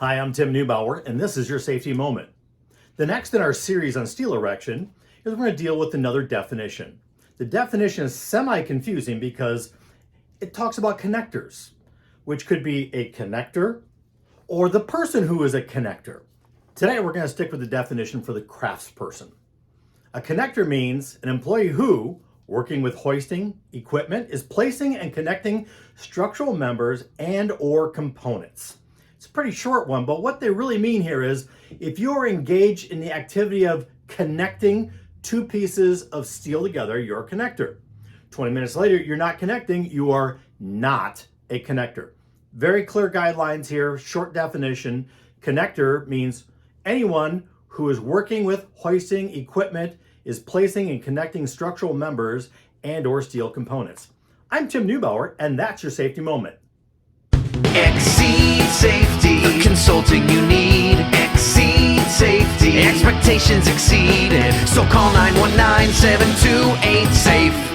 Hi, I'm Tim Neubauer, and this is your safety moment. The next in our series on steel erection is we're going to deal with another definition. The definition is semi-confusing because it talks about connectors, which could be a connector or the person who is a connector. Today, we're going to stick with the definition for the craftsperson. A connector means an employee who, working with hoisting equipment, is placing and connecting structural members and or components. It's a pretty short one, but what they really mean here is if you're engaged in the activity of connecting two pieces of steel together, you're a connector. 20 minutes later, you're not connecting, you are not a connector. Very clear guidelines here, short definition. Connector means anyone who is working with hoisting equipment, is placing and connecting structural members and or steel components. I'm Tim Neubauer, and that's your safety moment. Exceed safety, the consulting you need. Exceed safety, expectations exceeded. So call 919-728-SAFE.